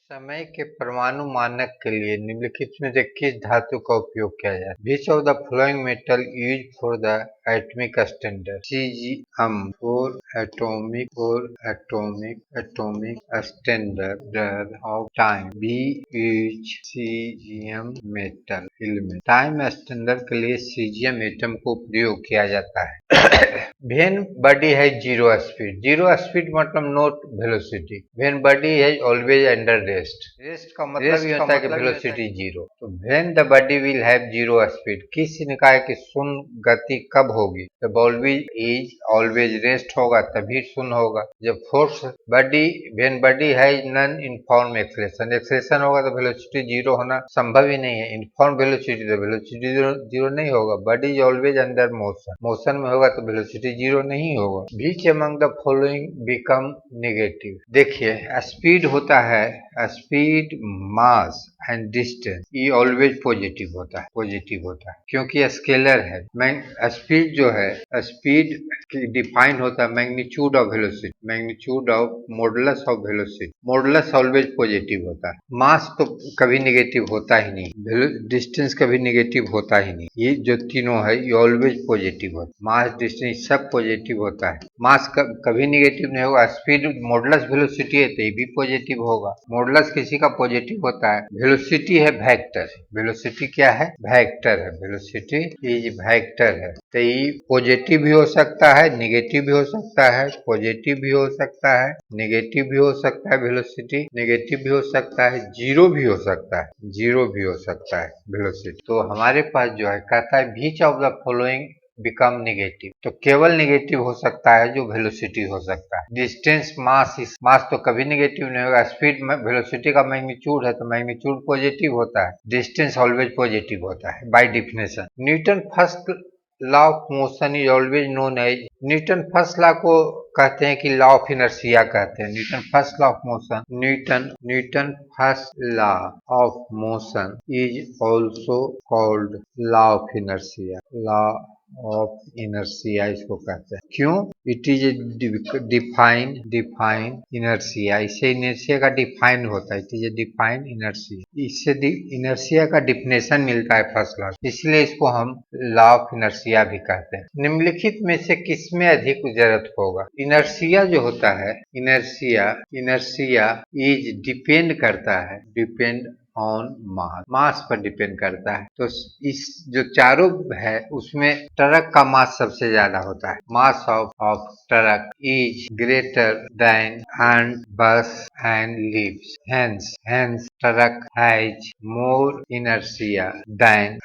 समय के परमाणु मानक के लिए निम्नलिखित में से किस धातु का उपयोग किया जाए? Which of the following metal used for the atomic standard? Cesium for atomic standard of time. B each cesium metal element. Time standard के लिए सीजियम एटम को प्रयोग किया जाता है। वेन बॉडी है जीरो स्पीड मतलब नोट वेलोसिटी। वेन बॉडी है ऑलवेज अंडर रेस्ट का मतलब ये होता है कि वेलोसिटी जीरो। तो when the body will have zero speed, किसी ने कहा है कि शून्य गति कब होगी? जब ऑलवेज रेस्ट होगा तभी शून्य होगा। जब फोर्स बॉडी वेन बॉडी है नन इनफॉर्म एक्सेलेरेशन होगा तो वेलोसिटी जीरो होना संभव ही नहीं है। इनफॉर्म वेलोसिटी तो वेलोसिटी जीरो नहीं होगा। Body is always under motion में होगा तो वेलोसिटी जीरो नहीं होगा। Which among the following become negative. देखिए स्पीड होता है, स्पीड मास एंड डिस्टेंस, ये ऑलवेज पॉजिटिव होता है क्योंकि स्केलर है। स्पीड जो है, स्पीड डिफाइन होता है magnitude of velocity, magnitude of modulus of velocity. Modulus always positive होता है। मास तो कभी नेगेटिव होता ही नहीं, डिस्टेंस कभी नेगेटिव होता ही नहीं। ये जो तीनों है ये ऑलवेज पॉजिटिव होता है। मास डिस्टेंस सब पॉजिटिव होता है। मास कभी नेगेटिव नहीं होगा। स्पीड मॉडुलस वेलोसिटी है तो ये भी पॉजिटिव होगा। मॉडुलस किसी का पॉजिटिव होता है। वेलोसिटी है वेक्टर, वेलोसिटी क्या है? वेक्टर है। वेलोसिटी इज वेक्टर है तो ये पॉजिटिव भी हो सकता है, नेगेटिव भी हो सकता है, पॉजिटिव भी हो सकता है, नेगेटिव भी हो सकता है, वेलोसिटी नेगेटिव भी हो सकता है, जीरो भी हो सकता है वेलोसिटी। तो हमारे पास जो है कहता है which of the following become negative, तो केवल नेगेटिव हो सकता है जो वेलोसिटी हो सकता है। डिस्टेंस मास तो कभी नेगेटिव नहीं होगा। स्पीड में वेलोसिटी का मैग्नीट्यूड है तो मैग्नीट्यूड पॉजिटिव होता है। डिस्टेंस ऑलवेज पॉजिटिव होता है by definition. Newton first law of motion is always known as, Newton first law को कहते हैं कि लॉ ऑफ इनर्शिया कहते हैं। Newton first law of motion, Newton first law of motion is also called law of inertia, law of inertia इसको कहते हैं। क्यों? इट इज डिफाइन इनर्शिया, इससे इनर्शिया का डिफाइन होता है। It is a define inertia, इससे इनर्शिया का डिफिनेशन मिलता है फर्स्ट लॉ, इसलिए इसको हम लॉ ऑफ इनर्शिया भी कहते हैं। निम्नलिखित में से किसमें अधिक जरूरत होगा? इनर्शिया जो होता है, इनर्शिया इज डिपेंड करता है, डिपेंड ऑन मास पर डिपेंड करता है। तो इस जो चारों है उसमें ट्रक का मास सबसे ज्यादा होता है। Mass of truck is greater than and bus and leaves, hence truck has more inertia than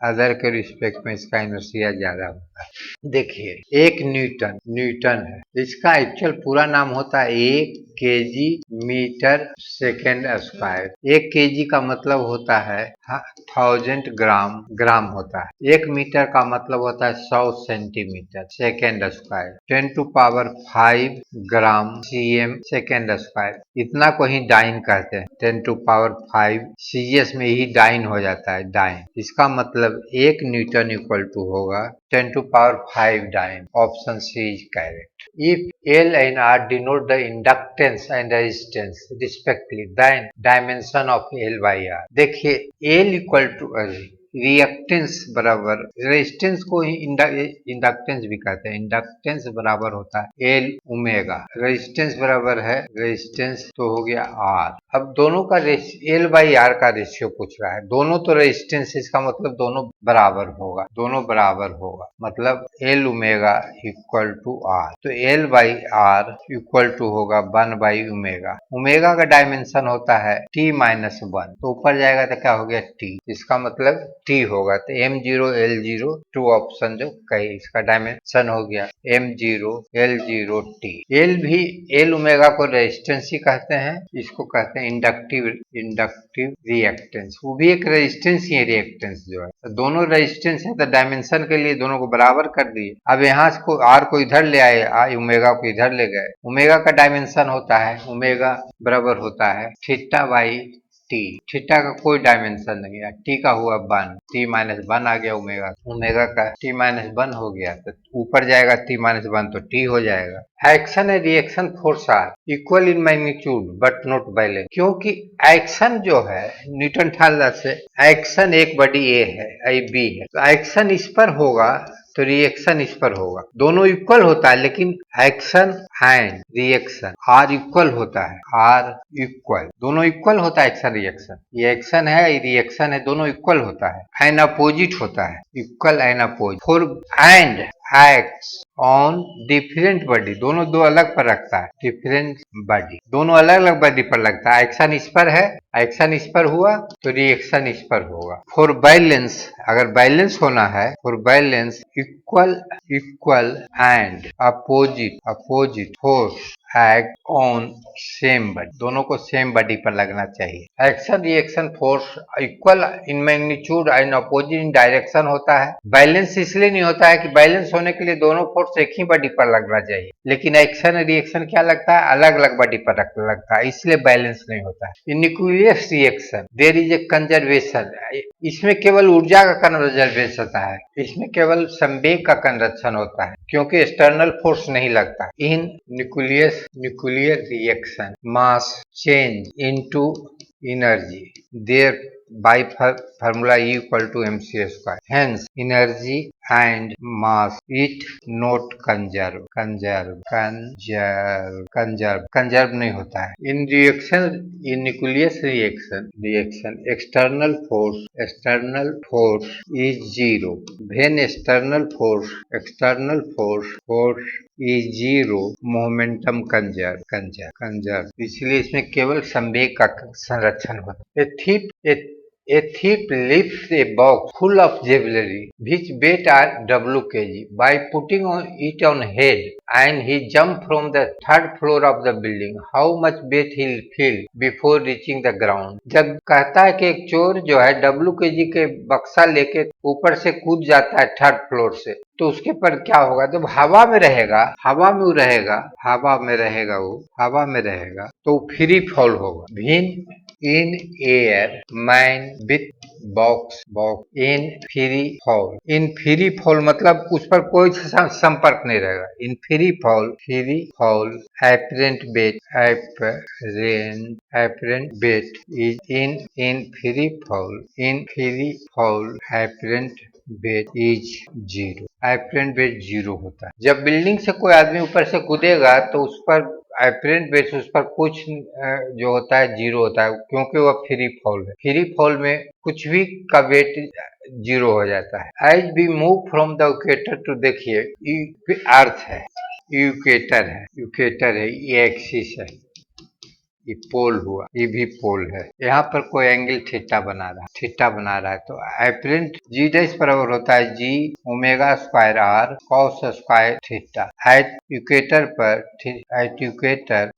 other के रिस्पेक्ट में इसका इनर्शिया ज्यादा होता है। देखिए एक न्यूटन है, इसका एक्चुअल पूरा नाम होता है 1 KG metre second square. 1 KG का मतलब होता है 1000 ग्राम होता है। 1 मीटर का मतलब होता है 100 centimetre second square. 10 two power 5 gram CM second square, इतना को ही डाइन कहते हैं। 10 टू पावर 5 सीएस में ही डाइन हो जाता है, डाइन। इसका मतलब 1 न्यूटन इक्वल टू होगा 10 to power 5 dyne. Option C is correct. If L and R denote the inductance and resistance respectively, then dimension of L by R. देखिए L equal to reactance बराबर, resistance को ही inductance भी कहते हैं। Inductance बराबर होता है एल ओमेगा, रेजिस्टेंस बराबर है रेजिस्टेंस तो हो गया आर। अब दोनों का एल बाई आर का रेशियो पूछ रहा है। दोनों तो रेजिस्टेंस, इसका मतलब दोनों बराबर होगा, मतलब L omega equal to R. तो L by R equal to होगा 1 बाई ओमेगा। ओमेगा का डायमेंशन होता है t माइनस 1, तो ऊपर जाएगा तो क्या हो गया t, इसका मतलब t होगा। तो m0 l0 टू ऑप्शन जो कही इसका डायमेंशन हो गया m0 l0 t। L omega को रेजिस्टेंस ही कहते हैं, इसको कहते हैं इंडक्टिव रिएक्टेंस। वो भी एक रेजिस्टेंस ही है, रिएक्टेंस जो है। तो दोनों रेजिस्टेंस है तो डायमेंशन के लिए दोनों को बराबर कर दिए। अब यहाँ को आर को इधर ले आए, ओमेगा को इधर ले गए। ओमेगा का डायमेंशन होता है, ओमेगा बराबर होता है थीटा बाई टी। थीटा का कोई डायमेंशन नहीं है, टी का हुआ 1, t-1 आ गया ओमेगा, ओमेगा का t-1 हो गया तो ऊपर जाएगा t-1 तो t हो जाएगा। Action and reaction force are equal in magnitude but not balance, क्योंकि एक्शन जो है न्यूटन ठाला से एक्शन एक बड़ी ए है, ए बी है, तो एक्शन इस पर होगा तो रिएक्शन इस पर होगा, दोनों इक्वल होता है, लेकिन action and reaction are equal होता है, आर इक्वल, दोनों इक्वल होता है एक्शन रिएक्शन, ये एक्शन है ये रिएक्शन है, दोनों इक्वल होता है, एंड अपोजिट होता है, equal and opposite. For and acts on different body, दोनों दो अलग पर रखता है, डिफरेंट बॉडी, दोनों अलग अलग बॉडी पर लगता है, एक्शन इस पर है, एक्शन इस पर हुआ तो रिएक्शन इस पर होगा। फॉर बैलेंस, अगर बैलेंस होना है, for balance equal equal and opposite opposite force act on same body, दोनों को सेम बॉडी पर लगना चाहिए। Action reaction force equal in magnitude and opposite in direction होता है। बैलेंस इसलिए नहीं होता है कि बैलेंस होने के लिए दोनों फोर्स एक ही बॉडी पर लगना चाहिए, लेकिन एक्शन रिएक्शन क्या लगता है, अलग अलग बॉडी पर लगता है, इसलिए बैलेंस नहीं होता है। In nucleus reaction there is a conservation, इसमें केवल ऊर्जा का कंजर्वेशन होता है, इसमें केवल संवेग का संरक्षण होता है, क्योंकि एक्सटर्नल फोर्स नहीं लगता। In nuclear reaction mass change into energy there by formula E equal to mc square, hence energy and mass it not conserve नहीं होता है। In reaction, in nucleus reaction external force is zero, when external force is zero momentum conserve, इसलिए इसमें केवल संवेग का संरक्षण होता है। A thief lifts a box full of jewelry, which weight are W kg. By putting it on head, and he jumped from the third floor of the building. How much weight he'll feel before reaching the ground? जब कहता है कि एक चोर जो है W kg के बक्सा लेके ऊपर से कूद जाता है थर्ड फ्लोर से, तो उसके पर क्या होगा, जब हवा में रहेगा तो फ्री फॉल होगा। In air man with box in free fall मतलब उस पर कोई संपर्क नहीं रहेगा। in free fall apparent weight is in free fall apparent weight is zero, apparent weight zero होता है। जब बिल्डिंग से कोई आदमी ऊपर से कूदेगा तो उस पर एपरेंट वेट, उस पर कुछ जो होता है जीरो होता है, क्योंकि वह फ्री फॉल है। फ्री फॉल में कुछ भी का वेट जीरो हो जाता है। As we move from the equator to, देखिए अर्थ है, इक्वेटर है, ये एक्सिस है, ये पोल हुआ, ये भी पोल है, यहाँ पर कोई एंगल थीटा बना रहा है, तो एपरेंट जी डैश बराबर होता है G omega square R cos square theta. At equator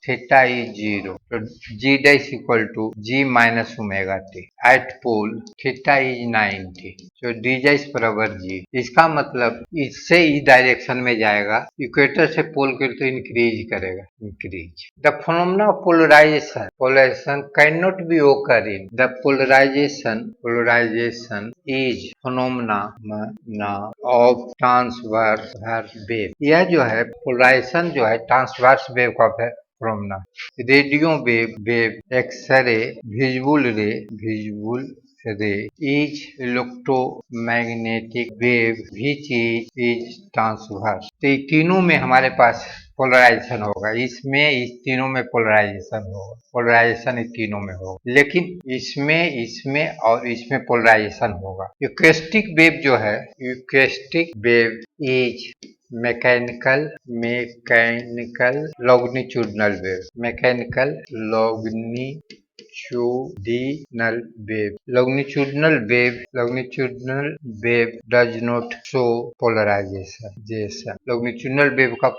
theta is zero, तो G dash equal to G minus omega T. At pole theta is 90, तो डी डैश बराबर जी। इसका मतलब इससे इस डायरेक्शन में जाएगा, इक्वेटर से पोल के तो इंक्रीज करेगा, the phenomena of polarization cannot be occur in the polarization is phenomena of transverse wave। यह जो है पोलराइजेशन जो है ट्रांसवर्स वेव का phenomena, radio wave X ray visual ray is electromagnetic wave which is transverse. तो तीनों में हमारे पास पोलराइजेशन होगा, इस तीनों में पोलराइजेशन इस तीनों में होगा, लेकिन इसमें और इसमें पोलराइजेशन होगा। यूकेस्टिक वेव जो है, acoustic wave is mechanical longitudinal wave does not show polarisation. Longitudinal wave का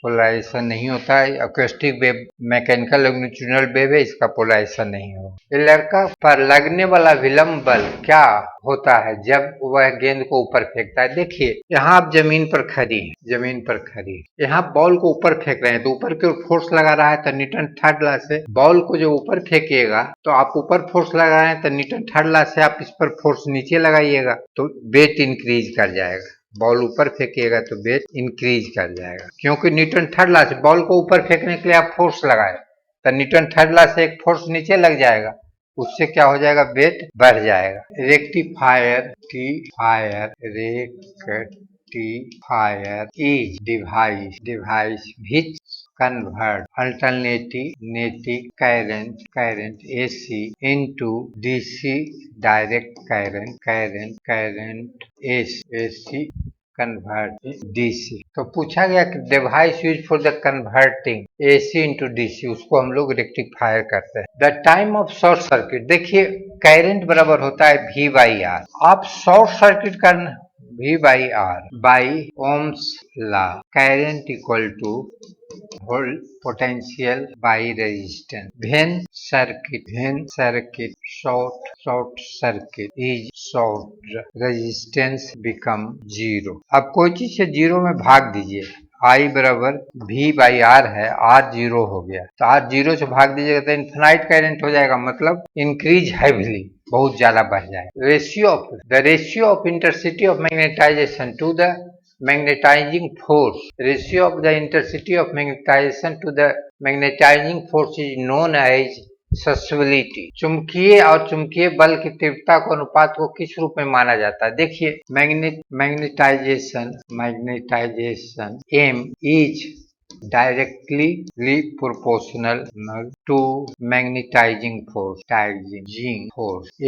पोलराइजेशन नहीं होता है। Acoustic wave mechanical longitudinal wave है, इसका पोलराइजेशन नहीं होगा। ये लड़का पर लगने वाला विलंब बल क्या होता है जब वह गेंद को ऊपर फेंकता है। देखिए यहाँ आप जमीन पर खड़ी है, जमीन पर खड़ी है, यहाँ बॉल को ऊपर फेंक रहे हैं तो ऊपर की ओर फोर्स लगा रहा है तो न्यूटन थर्ड लॉ से बॉल को जो ऊपर फेंकिएगा तो आप ऊपर फोर्स लगा रहे हैं तो न्यूटन थर्ड लॉ से आप इस पर फोर्स नीचे लगाइएगा तो वेट इंक्रीज कर जाएगा। बॉल ऊपर फेंकिएगा तो वेट इंक्रीज कर जाएगा, क्योंकि न्यूटन थर्ड लॉ से बॉल को ऊपर फेंकने के लिए आप फोर्स लगाए तो न्यूटन थर्ड लॉ से एक फोर्स नीचे लग जाएगा, उससे क्या हो जाएगा, वेट बढ़ जाएगा। Rectifier is device which convert alternating current AC into DC direct current AC convert DC। तो पूछा गया कि device use for the converting AC into DC, उसको हम लोग रेक्टिफायर करते हैं। The time of short circuit, देखिए करंट बराबर होता है V/R। आप शॉर्ट सर्किट करना V/R by Ohm's law, current equal to potential by resistance when circuit short circuit is short resistance become zero। अब कोई चीज से जीरो में भाग दीजिए, I बराबर V/R है, R जीरो हो गया तो R जीरो से भाग दीजिएगा तो इन्फिनाइट करंट हो जाएगा, मतलब इंक्रीज हैविली, बहुत ज्यादा बढ़ जाएगा। The ratio of intensity of magnetization to the magnetizing force, ratio of the intensity of magnetization to the magnetizing force is known as susceptibility। चुंबकीय और चुंबकीय बल की तीव्रता को अनुपात को किस रूप में माना जाता है। देखिए magnetisation M is directly proportional to magnetizing force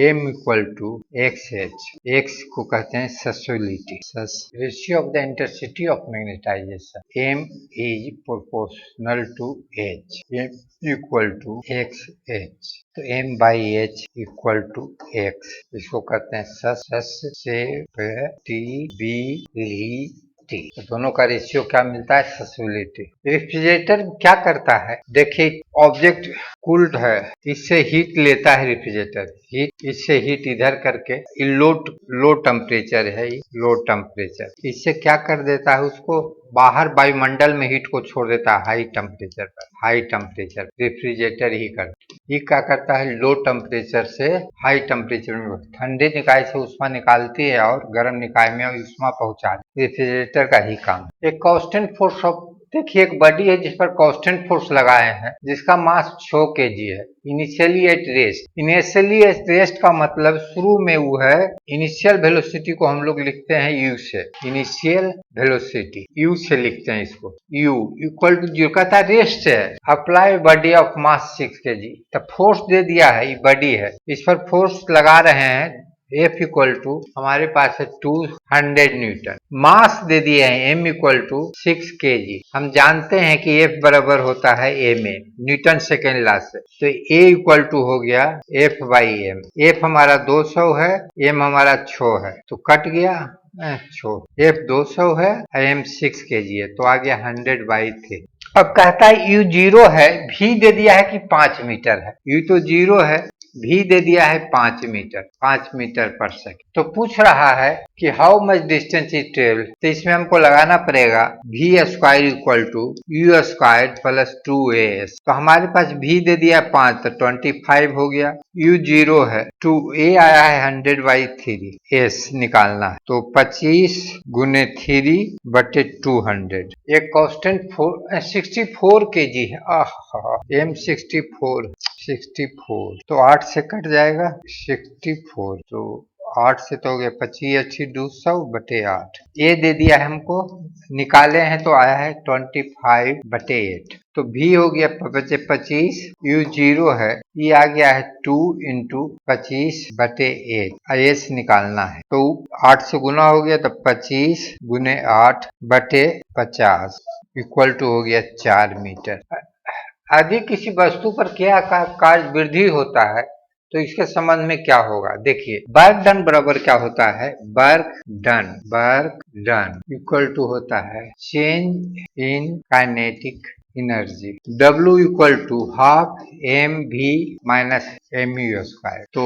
M equal to XH। X को कहते हैं susceptibility, ratio of the intensity of magnetization M is proportional to H, M equal to XH, तो M by H equal to X, इसको कहते हैं susceptibility। तो दोनों का रेशियो क्या मिलता है, ससेबिलिटी। रेफ्रिजरेटर क्या करता है, देखिए ऑब्जेक्ट कूल्ड है, इससे हीट लेता है रेफ्रिजरेटर, इससे हीट इधर करके लो टेम्परेचर है, लो टेम्परेचर इससे क्या कर देता है, उसको बाहर वायुमंडल में हीट को छोड़ देता है हाई टेम्परेचर पर। हाई टेम्परेचर रेफ्रिजरेटर ही करता, ये क्या करता है, लो टेम्परेचर से हाई टेम्परेचर में ठंडे निकाय से उष्मा निकालती है और गर्म निकाय में उष्मा पहुंचाती है, रेफ्रिजरेटर का ही काम। एक कांस्टेंट फोर्स ऑफ, देखिए एक बॉडी है जिस पर कांस्टेंट फोर्स लगाए हैं जिसका मास 6 kg है। इनिशियली एट रेस्ट का मतलब शुरू में वो है, इनिशियल वेलोसिटी को हम लोग लिखते हैं U से, इनिशियल वेलोसिटी U से लिखते हैं इसको, U इक्वल टू 0, कहता है रेस्ट है, apply body of mass 6 kg, तो फोर्स दे दिया है, ये बॉडी है, इस पर फोर्स लगा रहे हैं F इक्वल टू हमारे पास है 200 न्यूटन, मास दे दिए हैं M इक्वल टू 6 kg। हम जानते हैं कि F बराबर होता है ma, न्यूटन सेकेंड लॉ से, तो A इक्वल टू हो गया F बाई M। F हमारा 200 है, M हमारा 6 है, तो कट गया 6, F 200 है, M 6 kg है, तो आ गया 100/3। अब कहता है U 0 है, V दे दिया है कि 5 मीटर है, U तो 0 है, V दे दिया है 5 मीटर पर सेकंड, तो पूछ रहा है कि how much distance is travel, तो इसमें हमको लगाना पड़ेगा V² equal to U² plus 2as, तो हमारे पास V दे दिया 5 तो 25 हो गया, U 0 है, 2a आया है 100/3, s निकालना है, तो 25 गुने 3 बटे 200, एक कांस्टेंट 64 kg है, M 64, तो 8 से कट जाएगा 64, तो 8 से तो हो गया 25×200 बटे 8, ए दे दिया है हमको, निकाले हैं तो आया है 25/8, तो भी हो गया 25, U 0 है, ये आ गया है 2 × 25/8, एस निकालना है, तो 8 से गुना हो गया तो 25 गुने 8 बटे 50 इक्वल टू हो गया 4 मीटर। यदि किसी वस्तु पर क्या कार्य वृद्धि होता है तो इसके संबंध में क्या होगा देखिए, वर्क डन बराबर क्या होता है, वर्क डन इक्वल टू होता है change in kinetic energy, W equal to half m v minus m u square. तो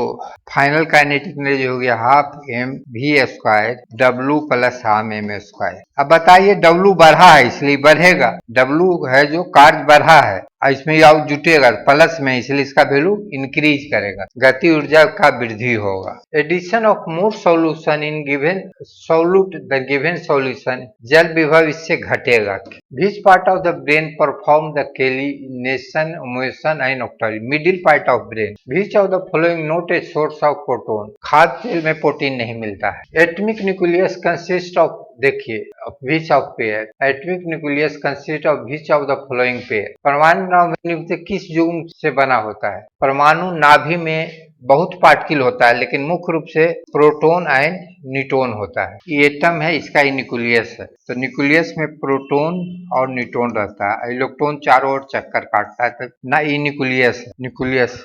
फाइनल काइनेटिक एनर्जी हो गया half m v square W plus half m square. अब बताइए W बढ़ा है इसलिए बढ़ेगा, W है जो कार्य बढ़ा है, इसमें आउट जुटेगा प्लस में, इसलिए इसका वैल्यू इंक्रीज करेगा, गति ऊर्जा का वृद्धि होगा। Addition of more solution in given solute the given solution, जल विभव इससे घटेगा। Which part of the brain perform the inclination motion and auditory, middle part of brain. Which of the following not a source of protein, खाद्य तेल में protein नहीं मिलता है। एटमिक न्यूक्लियस कंसिस्ट ऑफ, देखिए which of pair, atomic nucleus consist of which of the following pair, परमाणु नाभिक किस युग्म से बना होता है। परमाणु नाभि में बहुत पार्टिकल होता है लेकिन मुख्य रूप से प्रोटॉन एंड न्यूट्रॉन होता है। ये एटम है, इसका न्यूक्लियस है, तो न्यूक्लियस में प्रोटॉन और न्यूट्रॉन रहता है, इलेक्ट्रॉन चारों ओर चक्कर काटता है, तो ना ये न्यूक्लियस है, nucleus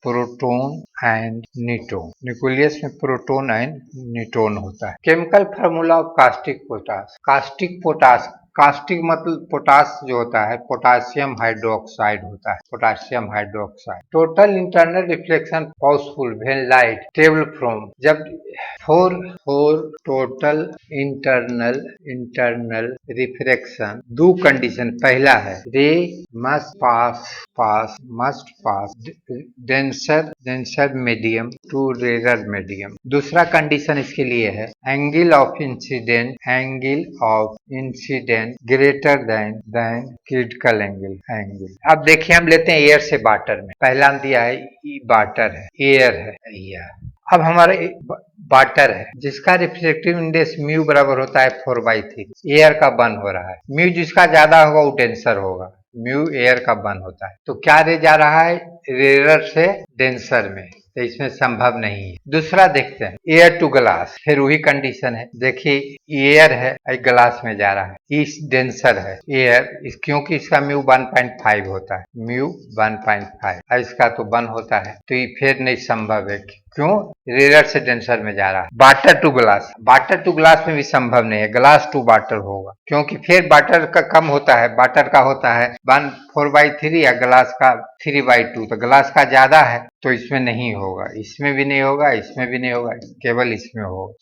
proton and neutron, nucleus में प्रोटॉन एंड न्यूट्रॉन होता है। Chemical formula of caustic potash, caustic मतलब पोटास जो होता है पोटासियम हाइड्रोक्साइड होता है, potassium hydroxide. Total internal reflection possible when light travel from, जब फोर टोटल इंटरनल रिफ्लेक्शन, दो कंडीशन, पहला है ray must pass denser medium to rarer medium, दूसरा कंडीशन इसके लिए है angle of incident greater than critical angle. अब देखिए हम लेते हैं एयर से वाटर में, पहला हम दिया है वाटर है, एयर है, अब हमारे वाटर है जिसका रिफ्लेक्टिव इंडेक्स म्यू बराबर होता है 4/3, एयर का 1 हो रहा है, म्यू जिसका ज्यादा होगा वो डेंसर होगा, म्यू एयर का 1 होता है, तो क्या रे जा रहा है रेयर से डेंसर में, तो इसमें संभव नहीं है। दूसरा देखते हैं एयर टू ग्लास, फिर वही कंडीशन है, देखिए एयर है ग्लास में जा रहा है, इस डेंसर है एयर, क्योंकि इसका म्यू 1.5 होता है, म्यू 1.5, इसका तो 1 होता है, तो ये फिर नहीं संभव है, क्यों, रेयर से डेंसर में जा रहा है। वाटर टू ग्लास में भी संभव नहीं है, ग्लास टू वाटर होगा, क्योंकि फिर वाटर का कम होता है, वाटर का होता है 4/3 या ग्लास का 3/2, तो ग्लास का ज्यादा है, तो इसमें नहीं होगा, इसमें भी नहीं होगा, इसमें भी नहीं होगा, केवल इसमें होगा।